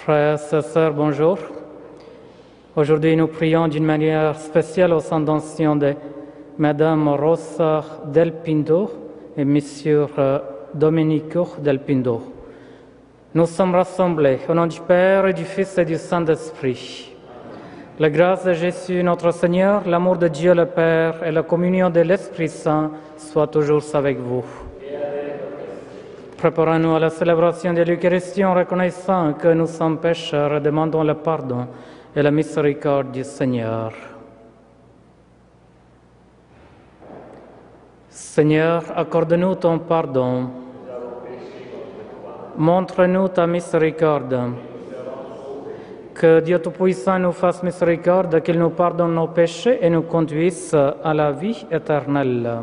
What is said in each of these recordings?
Frères et sœurs, bonjour. Aujourd'hui, nous prions d'une manière spéciale aux intentions de Madame Rosa Del Pindo et Monsieur Domenico Del Pindo. Nous sommes rassemblés au nom du Père et du Fils et du Saint-Esprit. La grâce de Jésus, notre Seigneur, l'amour de Dieu le Père et la communion de l'Esprit Saint soient toujours avec vous. Préparons-nous à la célébration de l'Eucharistie en reconnaissant que nous sommes pécheurs et demandons le pardon et la miséricorde du Seigneur. Seigneur, accorde-nous ton pardon. Montre-nous ta miséricorde. Que Dieu Tout-Puissant nous fasse miséricorde, qu'il nous pardonne nos péchés et nous conduise à la vie éternelle.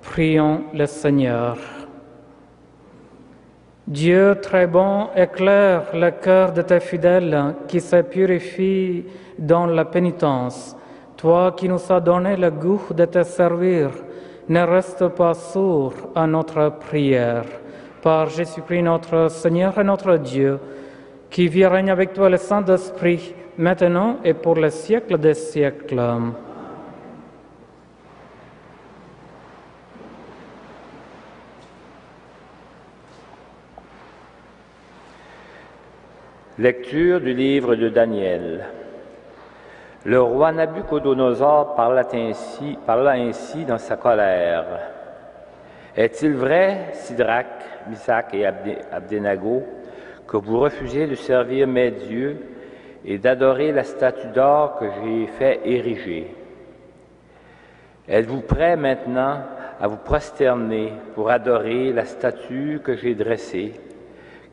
Prions le Seigneur. Dieu très bon, éclaire le cœur de tes fidèles qui se purifient dans la pénitence. Toi qui nous as donné le goût de te servir, ne reste pas sourd à notre prière. Par Jésus-Christ notre Seigneur et notre Dieu, qui vit et règne avec toi le Saint-Esprit, maintenant et pour les siècles des siècles. Lecture du livre de Daniel. Le roi Nabuchodonosor parla ainsi dans sa colère. Est-il vrai, Sidrac, Misac et Abdenago, que vous refusez de servir mes dieux et d'adorer la statue d'or que j'ai fait ériger? Êtes-vous prêts maintenant à vous prosterner pour adorer la statue que j'ai dressée,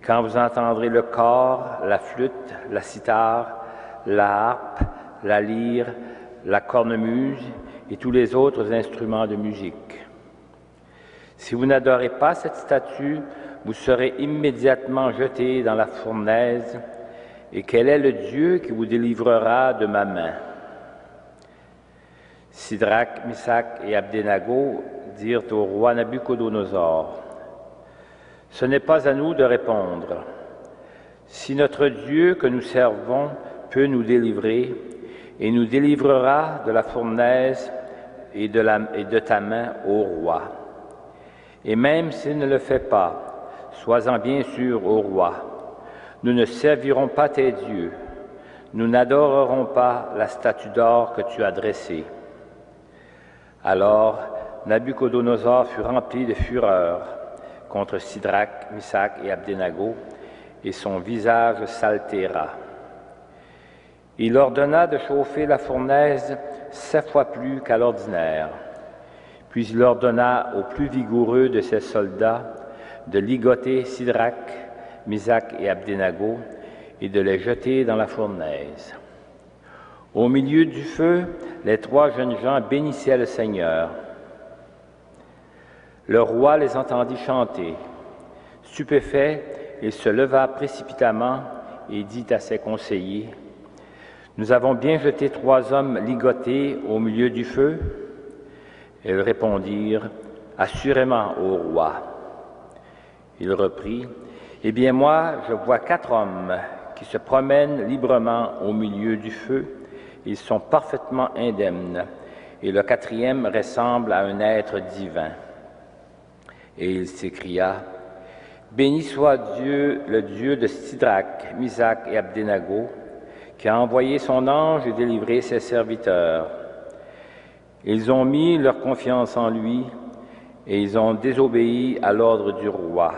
quand vous entendrez le cor, la flûte, la cithare, la harpe, la lyre, la cornemuse et tous les autres instruments de musique? Si vous n'adorez pas cette statue, vous serez immédiatement jetés dans la fournaise. Et quel est le Dieu qui vous délivrera de ma main? Sidrac, Misac et Abdenago dirent au roi Nabuchodonosor: Ce n'est pas à nous de répondre. Si notre Dieu que nous servons peut nous délivrer, et nous délivrera de la fournaise et de ta main, ô roi. Et même s'il ne le fait pas, sois-en bien sûr, ô roi, nous ne servirons pas tes dieux, nous n'adorerons pas la statue d'or que tu as dressée. Alors Nabuchodonosor fut rempli de fureur contre Sidrac, Misac et Abdenago, et son visage s'altéra. Il ordonna de chauffer la fournaise 7 fois plus qu'à l'ordinaire. Puis il ordonna aux plus vigoureux de ses soldats de ligoter Sidrac, Misac et Abdenago et de les jeter dans la fournaise. Au milieu du feu, les 3 jeunes gens bénissaient le Seigneur. Le roi les entendit chanter. Stupéfait, il se leva précipitamment et dit à ses conseillers: « Nous avons bien jeté 3 hommes ligotés au milieu du feu? » Ils répondirent: « Assurément, ô roi. » Il reprit: « Eh bien moi, je vois 4 hommes qui se promènent librement au milieu du feu. Ils sont parfaitement indemnes, et le 4e ressemble à un être divin. » Et il s'écria: « Béni soit Dieu, le Dieu de Sidrac, Misac et Abdenago, qui a envoyé son ange et délivré ses serviteurs. Ils ont mis leur confiance en lui, et ils ont désobéi à l'ordre du roi.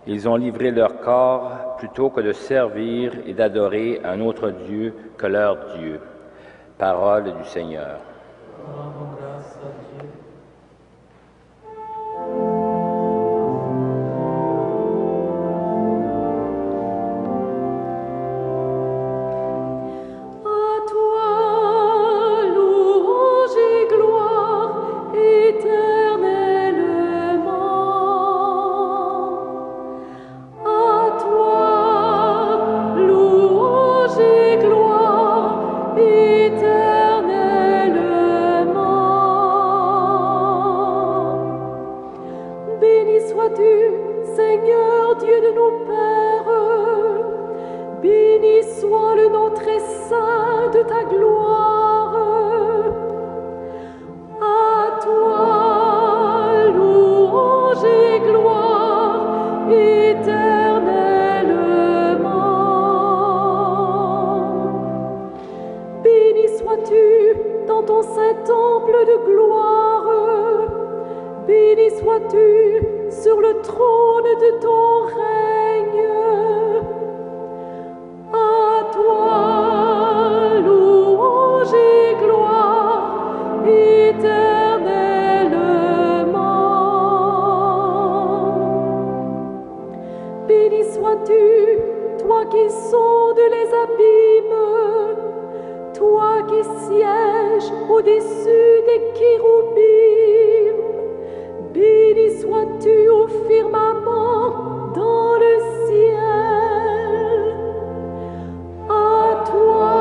Ils ont livré leur corps plutôt que de servir et d'adorer un autre Dieu que leur Dieu. » Parole du Seigneur. Rendons grâce à Dieu. Éternellement. Béni soit le nom très saint de ta gloire. À toi, louange et gloire éternellement. Béni sois-tu dans ton saint temple de gloire. Béni sois-tu sur le trône de ton règne. À toi, louange et gloire éternellement. Béni sois-tu, toi qui sondes les abîmes, toi qui sièges au-dessus des kéroubim. Béni sois-tu au firmament dans le ciel. À toi,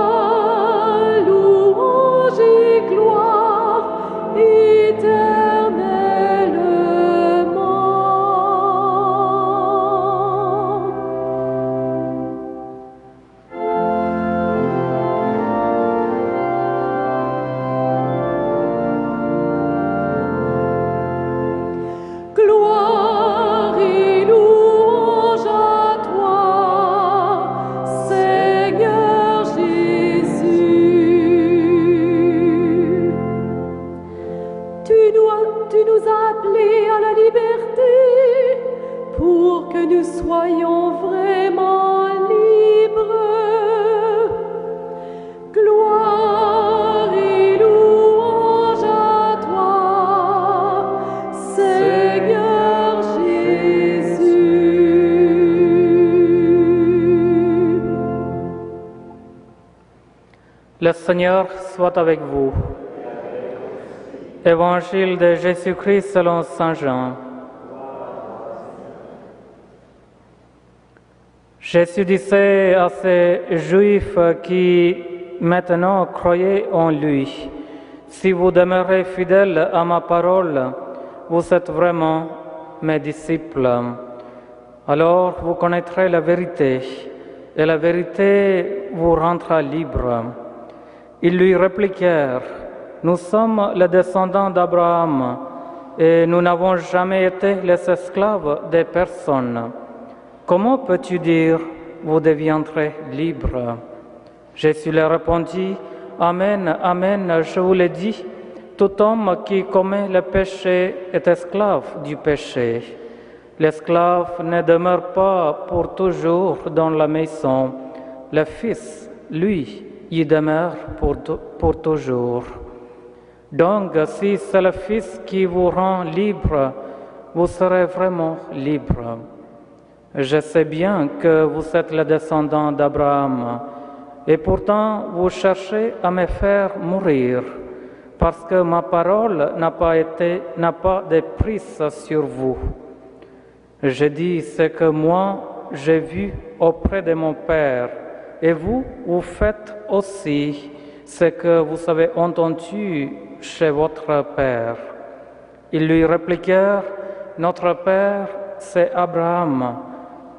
louange et gloire éternellement. Gloire et louange à toi, Seigneur Jésus. Tu nous as appelés à la liberté pour que nous soyons vraiment libres. Gloire et louange à toi, Seigneur Jésus. Le Seigneur soit avec vous. Évangile de Jésus-Christ selon Saint Jean. Jésus disait à ces Juifs qui maintenant croyaient en lui, « Si vous demeurez fidèles à ma parole, vous êtes vraiment mes disciples. Alors vous connaîtrez la vérité, et la vérité vous rendra libre. » Ils lui répliquèrent, « Nous sommes les descendants d'Abraham, et nous n'avons jamais été les esclaves de personne. Comment peux-tu dire, vous deviendrez libres ?» Jésus leur répondit, « Amen, amen, je vous le dis, tout homme qui commet le péché est esclave du péché. L'esclave ne demeure pas pour toujours dans la maison, le Fils, lui, y demeure pour toujours. Donc, si c'est le Fils qui vous rend libre, vous serez vraiment libre. Je sais bien que vous êtes le descendant d'Abraham, et pourtant vous cherchez à me faire mourir, parce que ma parole n'a pas de prise sur vous. Je dis ce que moi j'ai vu auprès de mon Père, et vous faites aussi ce que vous avez entendu chez votre Père. Ils lui répliquèrent, « Notre Père, c'est Abraham. »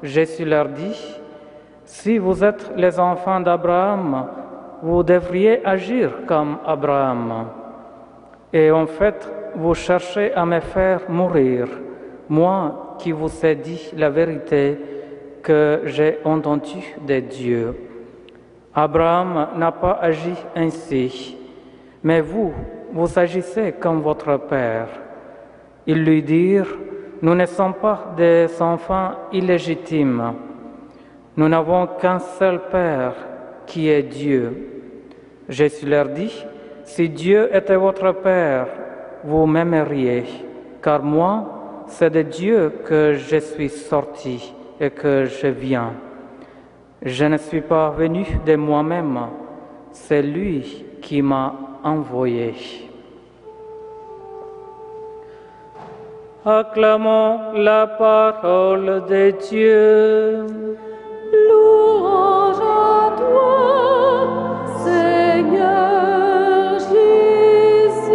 Jésus leur dit, « Si vous êtes les enfants d'Abraham, vous devriez agir comme Abraham. Et en fait, vous cherchez à me faire mourir, moi qui vous ai dit la vérité que j'ai entendue de Dieu. Abraham n'a pas agi ainsi, mais vous agissez comme votre père. » Ils lui dirent, « Nous ne sommes pas des enfants illégitimes. Nous n'avons qu'un seul Père, qui est Dieu. » Jésus leur dit, « Si Dieu était votre Père, vous m'aimeriez, car moi, c'est de Dieu que je suis sorti et que je viens. Je ne suis pas venu de moi-même, c'est lui qui m'a envoyé. » Acclamons la parole de Dieu. Louange à toi, Seigneur Jésus.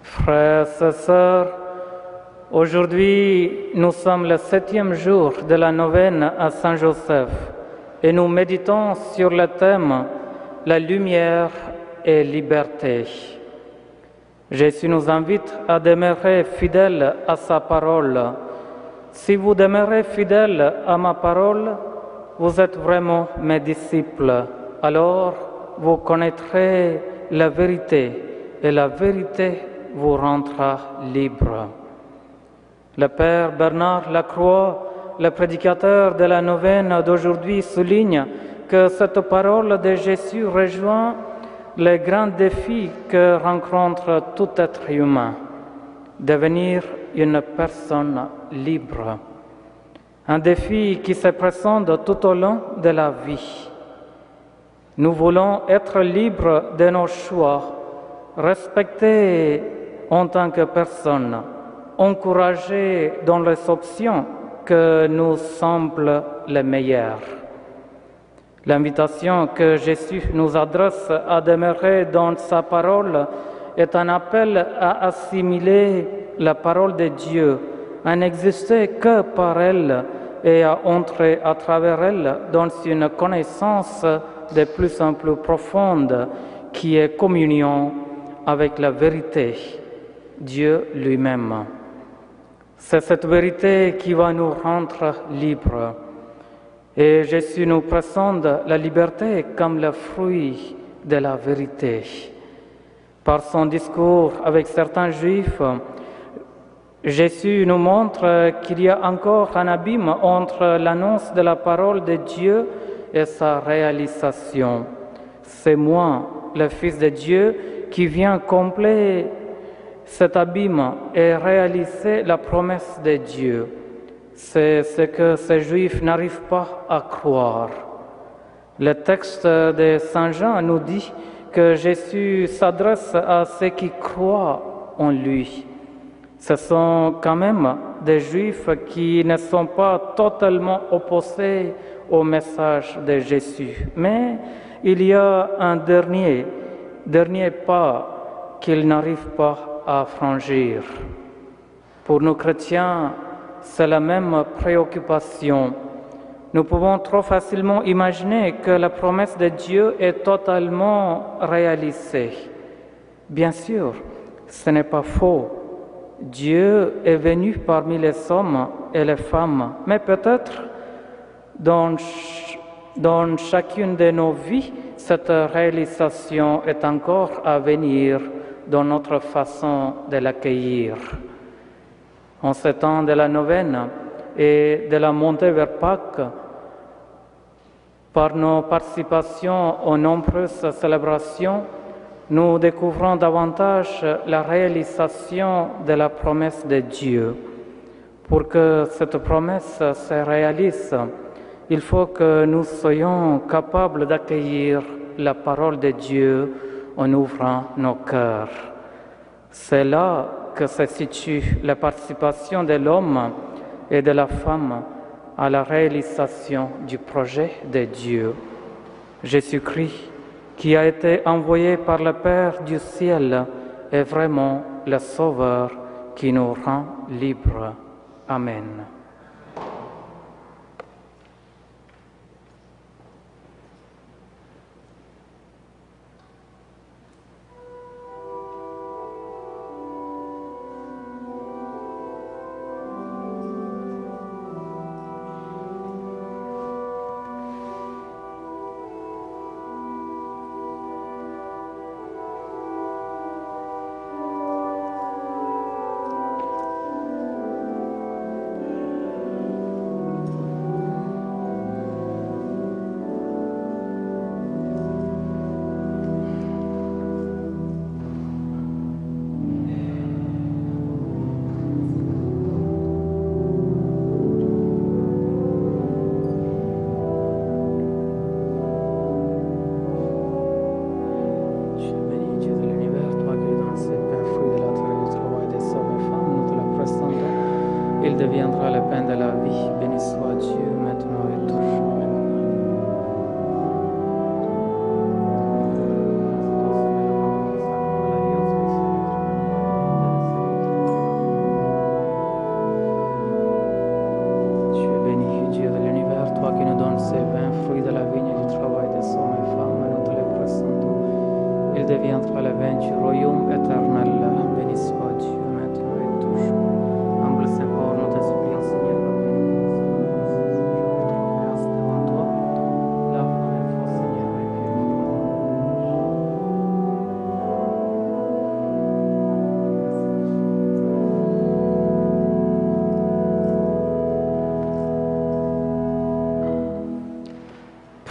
Frères Frères et sœurs, aujourd'hui nous sommes le 7e jour de la neuvaine à Saint-Joseph et nous méditons sur le thème « La lumière et liberté ». Jésus nous invite à demeurer fidèles à sa parole. Si vous demeurez fidèles à ma parole, vous êtes vraiment mes disciples. Alors vous connaîtrez la vérité et la vérité vous rendra libre. Le Père Bernard Lacroix, le prédicateur de la neuvaine d'aujourd'hui, souligne que cette parole de Jésus rejoint les grands défis que rencontre tout être humain, devenir une personne libre. Un défi qui se présente tout au long de la vie. Nous voulons être libres de nos choix, respectés en tant que personne, encouragés dans les options que nous semblent les meilleures. L'invitation que Jésus nous adresse à demeurer dans sa parole est un appel à assimiler la parole de Dieu, à n'exister que par elle et à entrer à travers elle dans une connaissance de plus en plus profonde qui est communion avec la vérité, Dieu lui-même. C'est cette vérité qui va nous rendre libres. Et Jésus nous présente la liberté comme le fruit de la vérité. Par son discours avec certains Juifs, Jésus nous montre qu'il y a encore un abîme entre l'annonce de la parole de Dieu et sa réalisation. C'est moi, le Fils de Dieu, qui vient combler cet abîme et réaliser la promesse de Dieu. C'est ce que ces Juifs n'arrivent pas à croire. Le texte de Saint Jean nous dit que Jésus s'adresse à ceux qui croient en lui. Ce sont quand même des Juifs qui ne sont pas totalement opposés au message de Jésus. Mais il y a un dernier pas qu'ils n'arrivent pas à franchir. Pour nous chrétiens, c'est la même préoccupation. Nous pouvons trop facilement imaginer que la promesse de Dieu est totalement réalisée. Bien sûr, ce n'est pas faux. Dieu est venu parmi les hommes et les femmes, mais peut-être dans chacune de nos vies, cette réalisation est encore à venir dans notre façon de l'accueillir. En ce temps de la neuvaine et de la montée vers Pâques, par nos participations aux nombreuses célébrations, nous découvrons davantage la réalisation de la promesse de Dieu. Pour que cette promesse se réalise, il faut que nous soyons capables d'accueillir la parole de Dieu en ouvrant nos cœurs. C'est là que se situe la participation de l'homme et de la femme à la réalisation du projet de Dieu. Jésus-Christ, qui a été envoyé par le Père du ciel, est vraiment le Sauveur qui nous rend libres. Amen. Il deviendra le pain de la vie. Béni soit Dieu, maintenant et toujours. Amen.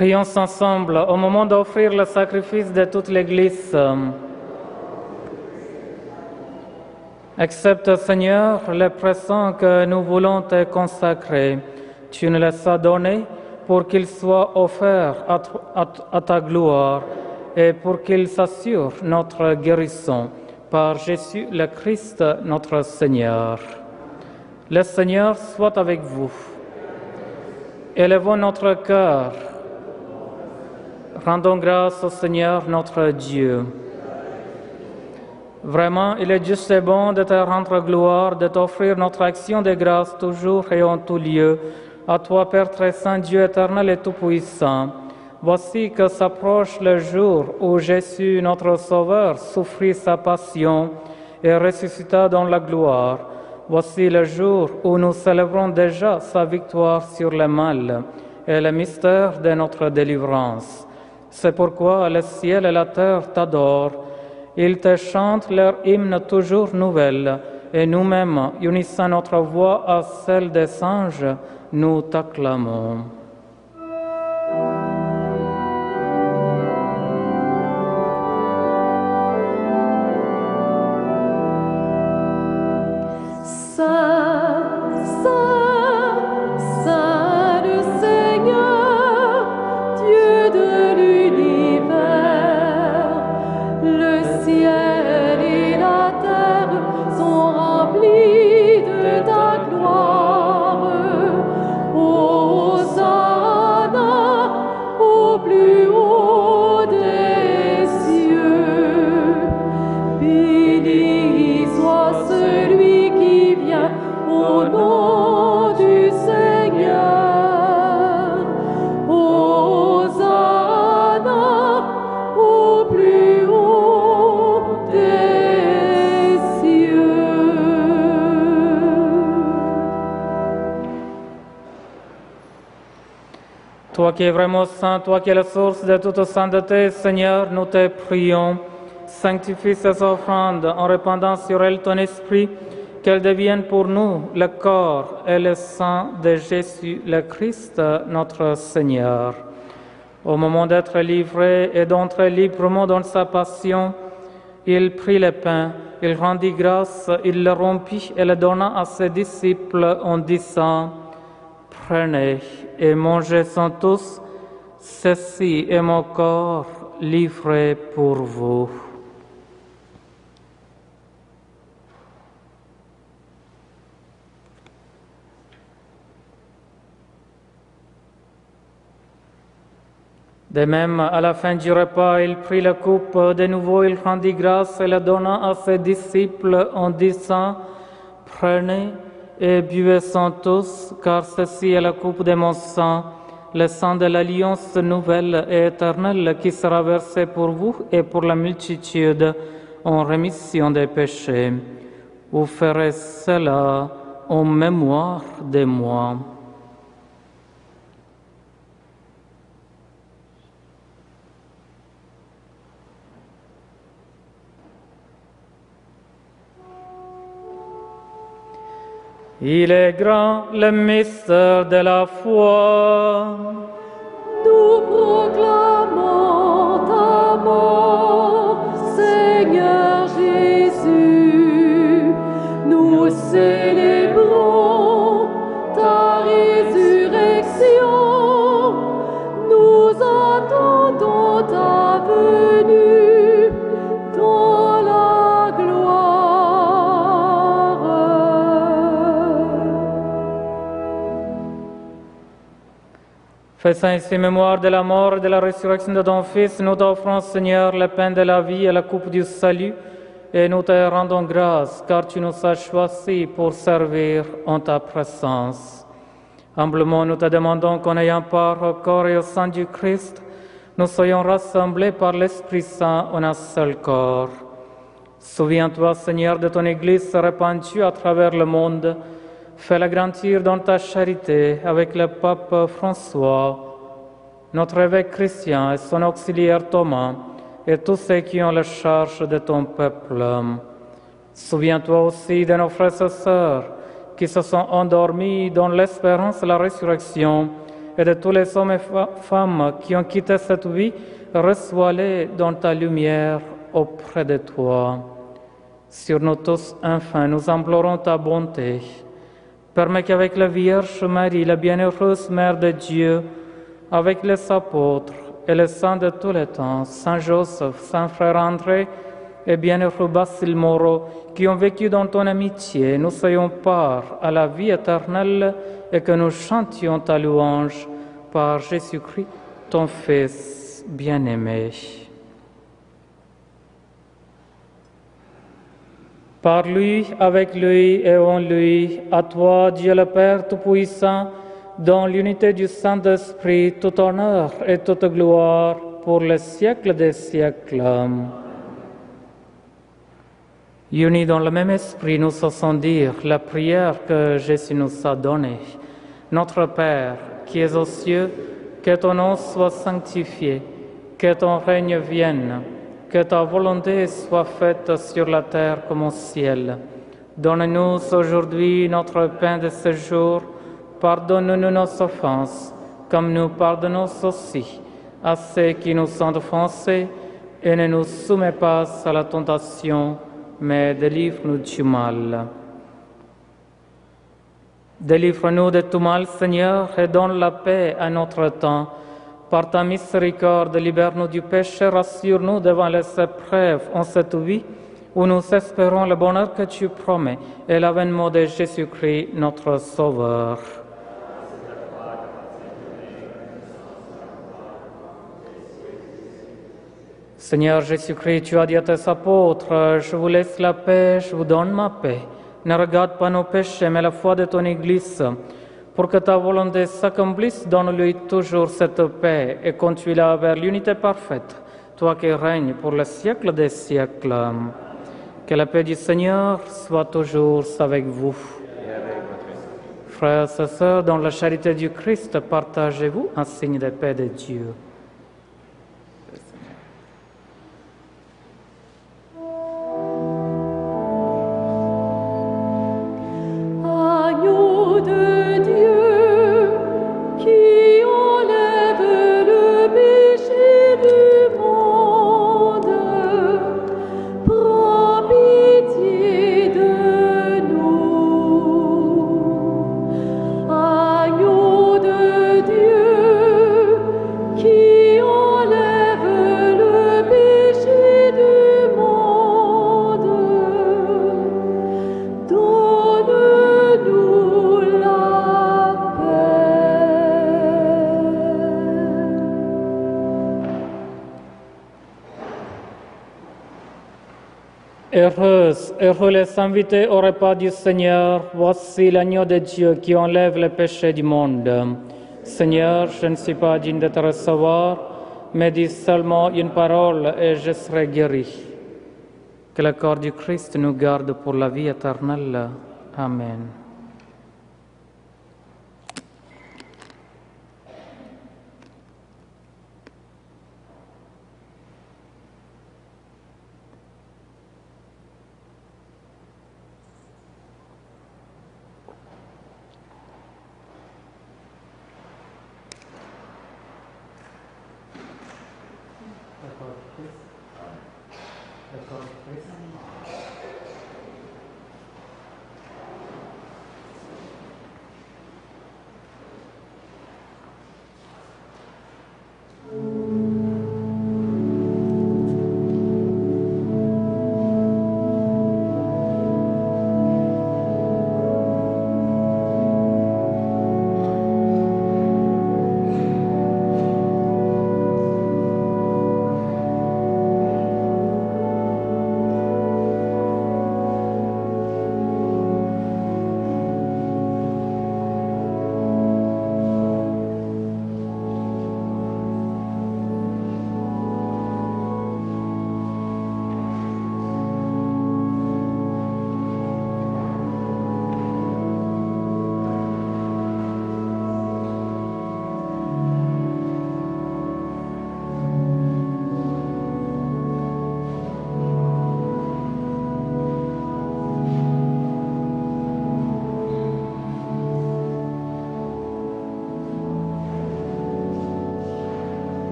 Prions ensemble au moment d'offrir le sacrifice de toute l'Église. Accepte, Seigneur, les présents que nous voulons te consacrer. Tu nous les as donnés pour qu'ils soient offerts à ta gloire et pour qu'ils assurent notre guérison par Jésus le Christ, notre Seigneur. Le Seigneur soit avec vous. Élevons notre cœur. Rendons grâce au Seigneur notre Dieu. Vraiment, il est juste et bon de te rendre gloire, de t'offrir notre action de grâce toujours et en tout lieu. À toi, Père très saint, Dieu éternel et tout-puissant. Voici que s'approche le jour où Jésus, notre Sauveur, souffrit sa passion et ressuscita dans la gloire. Voici le jour où nous célébrons déjà sa victoire sur le mal et le mystère de notre délivrance. C'est pourquoi le ciel et la terre t'adorent. Ils te chantent leur hymne toujours nouvelle, et nous-mêmes, unissant notre voix à celle des anges, nous t'acclamons. Toi qui es vraiment saint, toi qui es la source de toute sainteté, Seigneur, nous te prions. Sanctifie ces offrandes en répandant sur elles ton esprit, qu'elles deviennent pour nous le corps et le sang de Jésus le Christ, notre Seigneur. Au moment d'être livré et d'entrer librement dans sa passion, il prit le pain, il rendit grâce, il le rompit et le donna à ses disciples en disant: Prenez et mangez-en tous, ceci est mon corps livré pour vous. De même, à la fin du repas, il prit la coupe, de nouveau il rendit grâce et la donna à ses disciples en disant: Prenez et buvez-en tous, car ceci est la coupe de mon sang, le sang de l'alliance nouvelle et éternelle qui sera versé pour vous et pour la multitude en rémission des péchés. Vous ferez cela en mémoire de moi. Il est grand le mystère de la foi. Nous proclamons ta mort, Seigneur Jésus. Nous célébrons ta résurrection. Nous attendons ta venue dans la gloire. Faisant ainsi mémoire de la mort et de la résurrection de ton Fils, nous t'offrons, Seigneur, le pain de la vie et la coupe du salut, et nous te rendons grâce, car tu nous as choisis pour servir en ta présence. Humblement, nous te demandons qu'en ayant part au corps et au sang du Christ, nous soyons rassemblés par l'Esprit Saint en un seul corps. Souviens-toi, Seigneur, de ton Église répandue à travers le monde. Fais-la grandir dans ta charité avec le pape François, notre évêque Christian et son auxiliaire Thomas, et tous ceux qui ont la charge de ton peuple. Souviens-toi aussi de nos frères et sœurs qui se sont endormis dans l'espérance de la résurrection et de tous les hommes et femmes qui ont quitté cette vie, reçois-les dans ta lumière auprès de toi. Sur nous tous, enfin, nous implorons ta bonté. Permets qu'avec la Vierge Marie, la bienheureuse Mère de Dieu, avec les apôtres et les saints de tous les temps, Saint Joseph, Saint Frère André et bienheureux Basile Moreau, qui ont vécu dans ton amitié, nous ayons part à la vie éternelle et que nous chantions ta louange par Jésus-Christ, ton Fils bien-aimé. Par lui, avec lui et en lui, à toi, Dieu le Père Tout-Puissant, dans l'unité du Saint-Esprit, tout honneur et toute gloire pour les siècles des siècles. Unis dans le même esprit, nous osons dire la prière que Jésus nous a donnée. Notre Père, qui es aux cieux, que ton nom soit sanctifié, que ton règne vienne, que ta volonté soit faite sur la terre comme au ciel. Donne-nous aujourd'hui notre pain de ce jour. Pardonne-nous nos offenses, comme nous pardonnons aussi à ceux qui nous ont offensés, et ne nous soumets pas à la tentation, mais délivre-nous du mal. Délivre-nous de tout mal, Seigneur, et donne la paix à notre temps. Par ta miséricorde, libère-nous du péché, rassure-nous devant les épreuves en cette vie, où nous espérons le bonheur que tu promets et l'avènement de Jésus-Christ, notre Sauveur. Seigneur Jésus-Christ, tu as dit à tes apôtres, je vous laisse la paix, je vous donne ma paix. Ne regarde pas nos péchés, mais la foi de ton Église. Pour que ta volonté s'accomplisse, donne-lui toujours cette paix et conduis-la vers l'unité parfaite, toi qui règnes pour le siècle des siècles. Que la paix du Seigneur soit toujours avec vous. Frères et sœurs, dans la charité du Christ, partagez-vous un signe de paix de Dieu. Heureux les invités au repas du Seigneur, voici l'agneau de Dieu qui enlève le péché du monde. Seigneur, je ne suis pas digne de te recevoir, mais dis seulement une parole et je serai guéri. Que le corps du Christ nous garde pour la vie éternelle. Amen.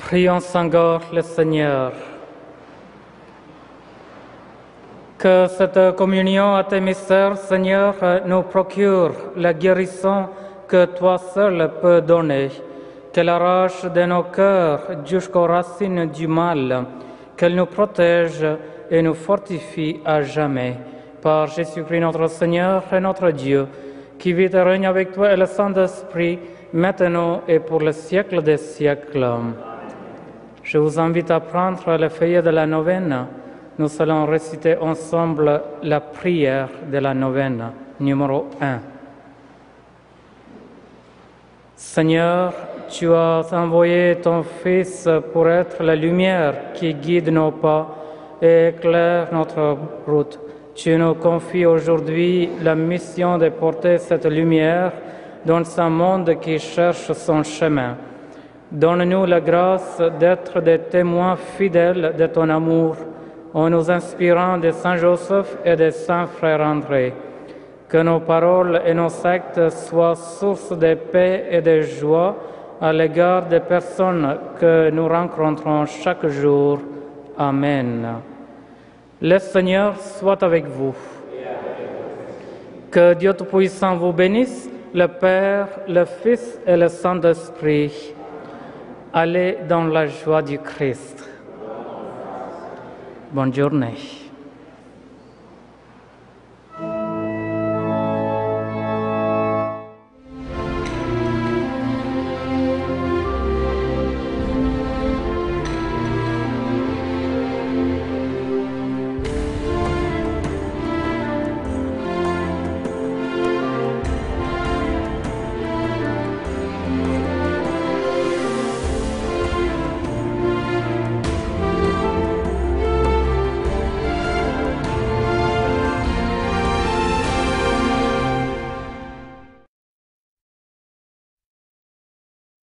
Prions encore le Seigneur. Que cette communion à tes mystères, Seigneur, nous procure la guérison que toi seul peux donner, qu'elle arrache de nos cœurs jusqu'aux racines du mal, qu'elle nous protège et nous fortifie à jamais. Par Jésus-Christ notre Seigneur et notre Dieu, qui vit et règne avec toi et le Saint-Esprit, maintenant et pour le siècle des siècles. Je vous invite à prendre le feuillet de la neuvaine. Nous allons réciter ensemble la prière de la neuvaine, numéro 1. Seigneur, tu as envoyé ton Fils pour être la lumière qui guide nos pas et éclaire notre route. Tu nous confies aujourd'hui la mission de porter cette lumière dans un monde qui cherche son chemin. Donne-nous la grâce d'être des témoins fidèles de ton amour, en nous inspirant de Saint Joseph et de Saint Frère André. Que nos paroles et nos actes soient source de paix et de joie à l'égard des personnes que nous rencontrons chaque jour. Amen. Le Seigneur soit avec vous. Que Dieu Tout-Puissant vous bénisse, le Père, le Fils et le Saint-Esprit. Allez dans la joie du Christ. Bonne journée.